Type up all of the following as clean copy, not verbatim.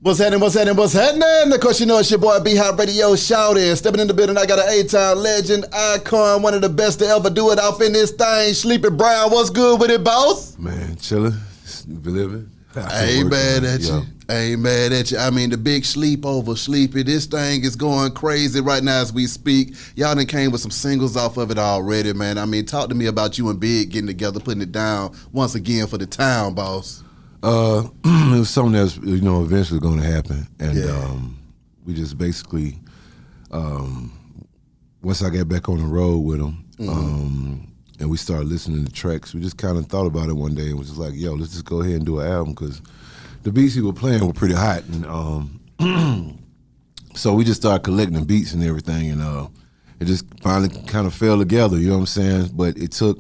What's happening, what's happening, what's happening? Of course, you know it's your boy B-Hop Radio Shoutin'. Stepping in the building, I got an A-Town legend, icon, one of the best to ever do it off in this thing. Sleepy Brown, what's good with it, boss? Man, chillin', living. I ain't mad at you. I ain't mad at you. I mean, the big sleepover, Sleepy. This thing is going crazy right now as we speak. Y'all done came with some singles off of it already, man. I mean, talk to me about you and Big getting together, putting it down once again for the town, boss. It was something that's eventually going to happen, and we just basically once I got back on the road with him, and we started listening to tracks, we just kind of thought about it one day and was just like, yo, let's just go ahead and do an album because the beats he was playing were pretty hot, and so we just started collecting beats and everything, and it just finally kind of fell together. You know what I'm saying? But it took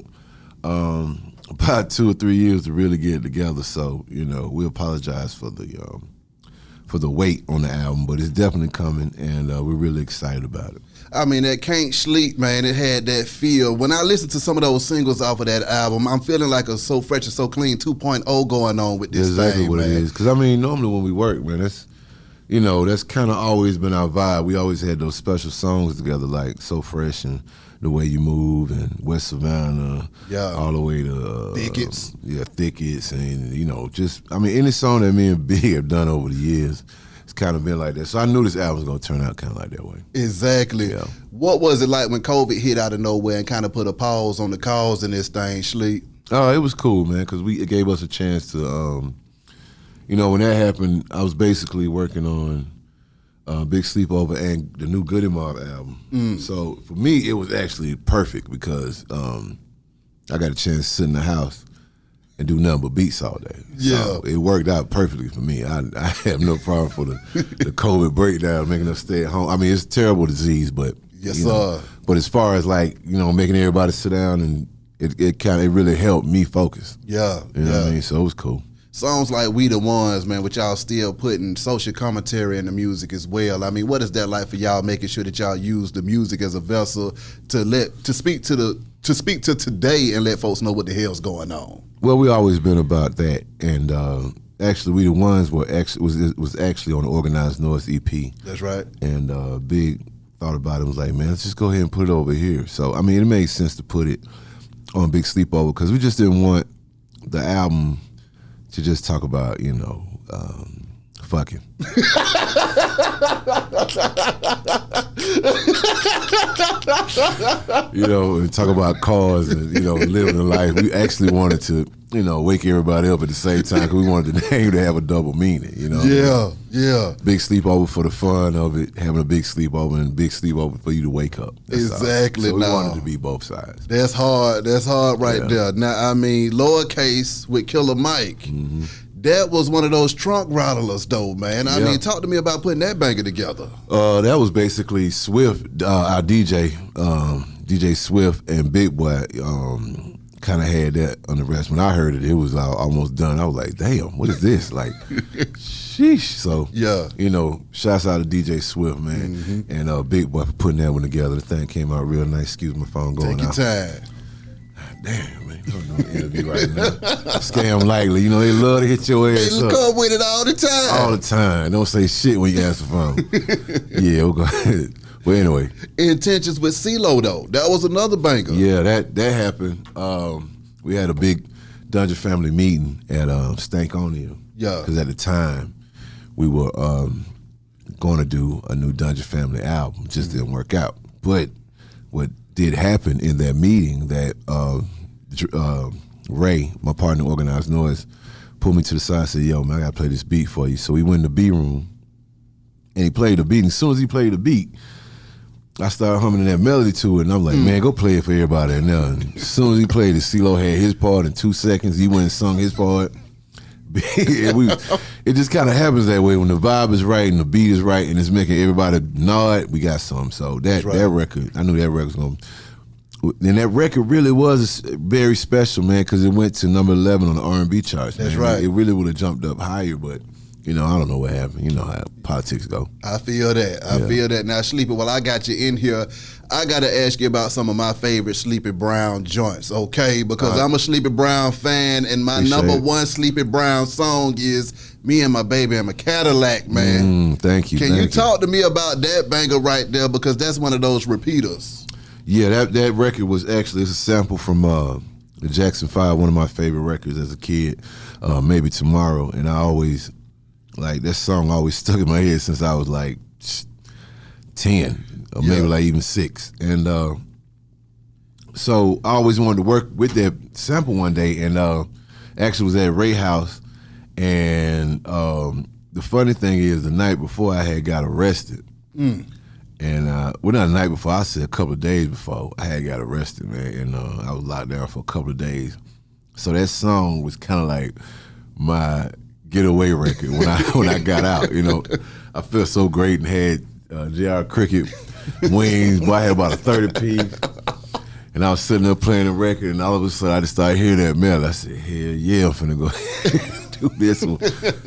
about 2 or 3 years to really get it together. So, we apologize for the wait on the album, but it's definitely coming, and we're really excited about it. I mean, that Can't Sleep, man, it had that feel. When I listen to some of those singles off of that album, I'm feeling like a So Fresh and So Clean 2.0 going on with this exactly thing, what man. it is. Because, I mean, normally when we work, man, that's kind of always been our vibe. We always had those special songs together, like So Fresh and The Way You Move and West Savannah, all the way to Thickets. Thickets, and any song that me and Big have done over the years, it's kind of been like that. So I knew this album was gonna turn out kind of like that way. Exactly. Yeah. What was it like when COVID hit out of nowhere and kind of put a pause on the cause in this thing, Sleep? Oh, it was cool, man, because it gave us a chance to, when that happened, I was basically working on Big Sleepover and the new Goody Mob album. So for me, it was actually perfect because I got a chance to sit in the house and do nothing but beats all day. Yeah. So it worked out perfectly for me. I have no problem for the COVID breakdown, making us stay at home. I mean, it's a terrible disease, but sir. But as far as making everybody sit down, and it really helped me focus. Yeah. You know what I mean? So it was cool. Songs like We The Ones, man, which y'all still putting social commentary in the music as well. I mean, what is that like for y'all, making sure that y'all use the music as a vessel to speak to today and let folks know what the hell's going on? Well, we always been about that, and actually, We The Ones was actually on the Organized Noise EP. That's right. And Big thought about it and was like, man, let's just go ahead and put it over here. So, I mean, it made sense to put it on Big Sleepover because we just didn't want the album to just talk about, fucking. And talk about cars and, living a life. We actually wanted to, wake everybody up at the same time because we wanted the name to have a double meaning, Yeah. Big sleepover for the fun of it, having a big sleepover, and big sleepover for you to wake up. That's exactly. So we wanted to be both sides. That's hard. That's hard right there. Now, I mean, Lowercase with Killer Mike. That was one of those trunk rattlers, though, man. I mean, talk to me about putting that banger together. That was basically Swift, our DJ, DJ Swift and Big Boy, kind of had that on the rest. When I heard it, it was almost done. I was like, damn, what is this? Like, sheesh. So, shouts out to DJ Swift, man, and Big Boy for putting that one together. The thing came out real nice. Excuse my phone going out. Take your time. Damn, man, you don't know the interview right now. Scam likely, they love to hit your ass up. They come with it all the time. All the time. Don't say shit when you answer the phone. Yeah, we'll go ahead. But anyway. Intentions with CeeLo, though. That was another banger. Yeah, that happened. We had a big Dungeon family meeting at Stankonia. Yeah. Because at the time, we were going to do a new Dungeon family album. Just didn't work out. But what did happen in that meeting that Ray, my partner in Organized Noise, pulled me to the side and said, yo, man, I got to play this beat for you. So we went in the B room, and he played the beat. And as soon as he played the beat, I started humming that melody to it, and I'm like, man, go play it for everybody. And as soon as he played it, CeeLo had his part in 2 seconds. He went and sung his part. It just kind of happens that way when the vibe is right and the beat is right and it's making everybody nod. We got something. So that record, I knew that record was going to. And that record really was very special, man, because it went to number 11 on the R&B charts. That's man. right. It really would have jumped up higher, but I don't know what happened. You know how politics go. I feel that. I feel that. Now, Sleepy, while I got you in here, I got to ask you about some of my favorite Sleepy Brown joints, okay? Because I'm a Sleepy Brown fan, and my number one Sleepy Brown song is Me and My Baby and My Cadillac, man. Thank you. Can you talk to me about that banger right there? Because that's one of those repeaters. Yeah, that record was actually, it's a sample from the Jackson 5, one of my favorite records as a kid, Maybe Tomorrow. And I always, like, that song always stuck in my head since I was like 10 or maybe like even 6. And so I always wanted to work with that sample one day, and actually was at Ray House. And the funny thing is, the night before I had got arrested. And well, not the night before, I said a couple of days before I had got arrested, man. And I was locked down for a couple of days. So that song was kind of like my getaway record when I got out. You know, I felt so great and had JR Cricket wings. Boy, I had about a 30 piece. And I was sitting there playing the record, and all of a sudden I just started hearing that melody. I said, hell yeah, I'm finna go do this one.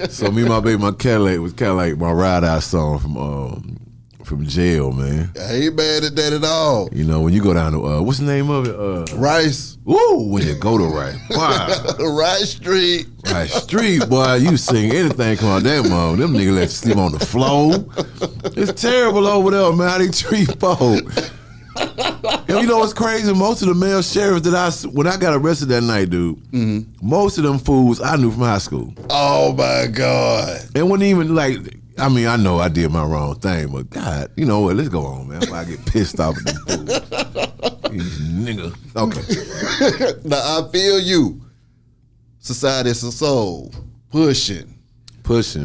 So Me, My Baby, My Cadillac was kind of like my ride-out song from jail, man. I ain't mad at that at all. You know, when you go down to, what's the name of it? Rice. Woo, when you go to Rice. Wow. Rice Street. Rice Street, boy, you sing anything come out that mom. Them niggas let you sleep on the floor. It's terrible over there, man, how they treat folk. You know what's crazy? Most of the male sheriffs that when I got arrested that night, dude, most of them fools I knew from high school. Oh my God. It wasn't even like, I mean, I know I did my wrong thing, but God, you know what? Let's go on, man. Before I get pissed off at them fools. These niggas. Okay. Now, I feel you. Society's a soul. Pushing.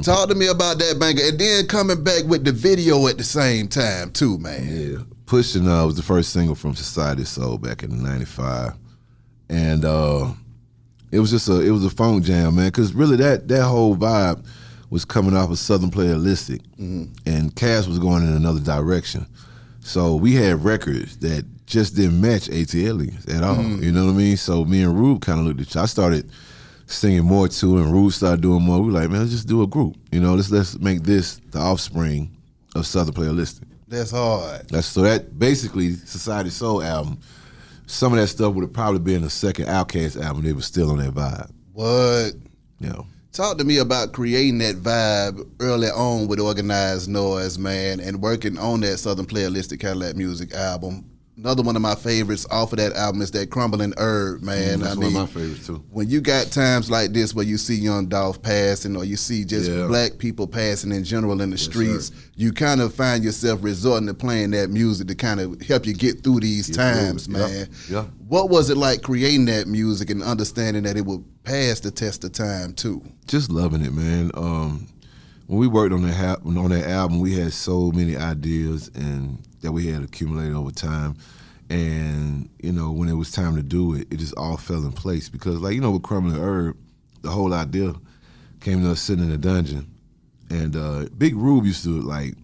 Talk to me about that banger. And then coming back with the video at the same time, too, man. Yeah. Pushing was the first single from Society Soul back in '95. And it was just a funk jam, man, because really that whole vibe was coming off of Southern Playalistic, and Cass was going in another direction. So we had records that just didn't match ATL at all. You know what I mean? So me and Rube kind of looked at each other. I started singing more to it, and Rube started doing more. We were like, man, let's just do a group. You know, let's make this the offspring of Southern Playalistic. That's hard. So that basically Society Soul album, some of that stuff would have probably been the second Outkast album. They were still on that vibe. What? You know. Talk to me about creating that vibe early on with Organized Noise, man, and working on that Southern Playalistic Cadillac Music album. Another one of my favorites off of that album is that Crumbling Herb, man. That's one of my favorites, too. When you got times like this where you see Young Dolph passing, or you see just black people passing in general in the streets, you kind of find yourself resorting to playing that music to kind of help you get through these times, man. Yeah. What was it like creating that music and understanding that it would pass the test of time, too? Just loving it, man. When we worked on that album, we had so many ideas and that we had accumulated over time. And, you know, when it was time to do it, it just all fell in place. Because, like, you know, with Crumbling Herb, the whole idea came to us sitting in a dungeon. And Big Rube used to,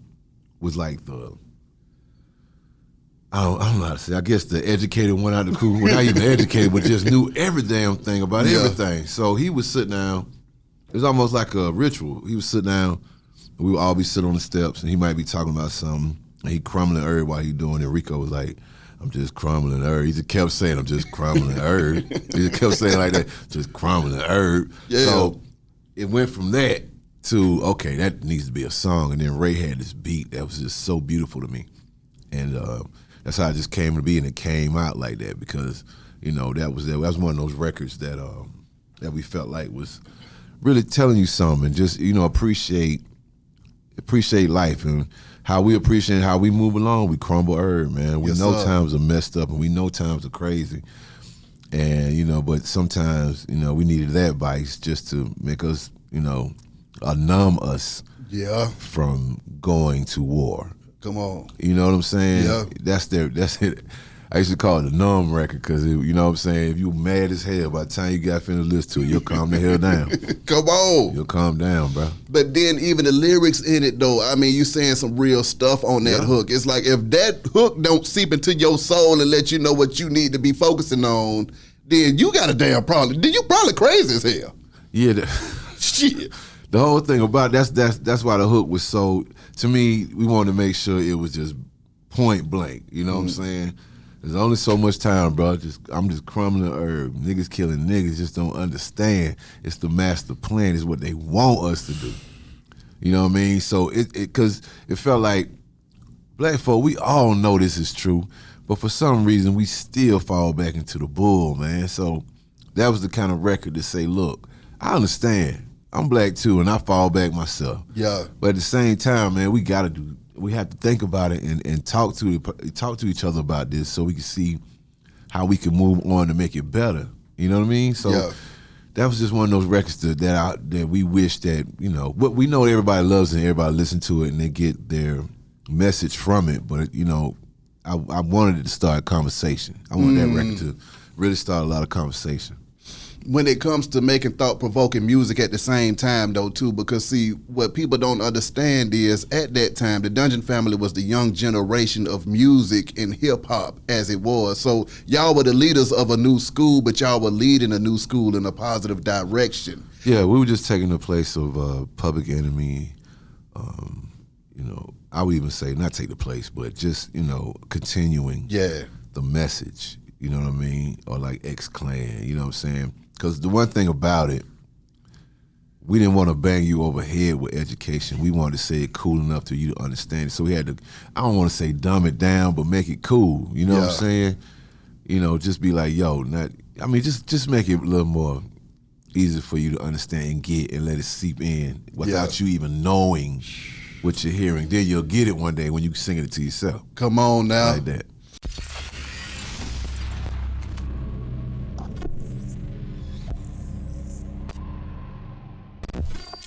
was like the, I don't know how to say, I guess the educated one out of the crew. Well, not even educated, but just knew every damn thing about everything. So he would sit down. It was almost like a ritual. He would sit down, and we would all be sitting on the steps, and he might be talking about something. And he crumbling herb while he doing it. Rico was like, I'm just crumbling herb. He just kept saying, I'm just crumbling herb. He just kept saying like that, just crumbling herb. Yeah. So it went from that to, okay, that needs to be a song. And then Ray had this beat that was just so beautiful to me. And that's how it just came to be, and it came out like that because, you know, that was one of those records that we felt like was really telling you something, and just, you know, appreciate life and how we appreciate how we move along. We crumble herb, man. We know times are messed up, and we know times are crazy. And, you know, but sometimes, you know, we needed that vice just to make us, you know, numb us from going to war. Come on. You know what I'm saying? Yeah. That's it. I used to call it the numb record because, you know what I'm saying, if you mad as hell, by the time you got finished listening to it, you'll calm the hell down. Come on. You'll calm down, bro. But then even the lyrics in it, though, I mean, you saying some real stuff on that hook. It's like if that hook don't seep into your soul and let you know what you need to be focusing on, then you got a damn problem. Then you probably crazy as hell. Yeah. Shit. The whole thing about that's why the hook was so, to me, we wanted to make sure it was just point blank. You know what I'm saying? There's only so much time, bro. I'm just crumbling herb. Niggas killing niggas just don't understand. It's the master plan. It's what they want us to do. You know what I mean? So because it felt like black folk, we all know this is true, but for some reason we still fall back into the bull, man. So that was the kind of record to say, look, I understand. I'm black too, and I fall back myself. Yeah. But at the same time, man, we have to think about it and talk to each other about this so we can see how we can move on to make it better. You know what I mean? So that was just one of those records that we wish that, you know, what we know everybody loves and everybody listen to it and they get their message from it. But, you know, I wanted it to start a conversation. I wanted that record to really start a lot of conversation. When it comes to making thought-provoking music at the same time, though, too, because, see, what people don't understand is, at that time, the Dungeon Family was the young generation of music and hip-hop as it was. So y'all were the leaders of a new school, but y'all were leading a new school in a positive direction. Yeah, we were just taking the place of Public Enemy. You know, I would even say, not take the place, but just, you know, continuing the message, you know what I mean? Or like X-Clan, you know what I'm saying? Because the one thing about it, we didn't want to bang you over head with education. We wanted to say it cool enough to you to understand it. So we had to, I don't want to say dumb it down, but make it cool. You know what I'm saying? You know, just be like, yo, just make it a little more easy for you to understand and get and let it seep in without you even knowing what you're hearing. Then you'll get it one day when you sing it to yourself. Come on now. Like that.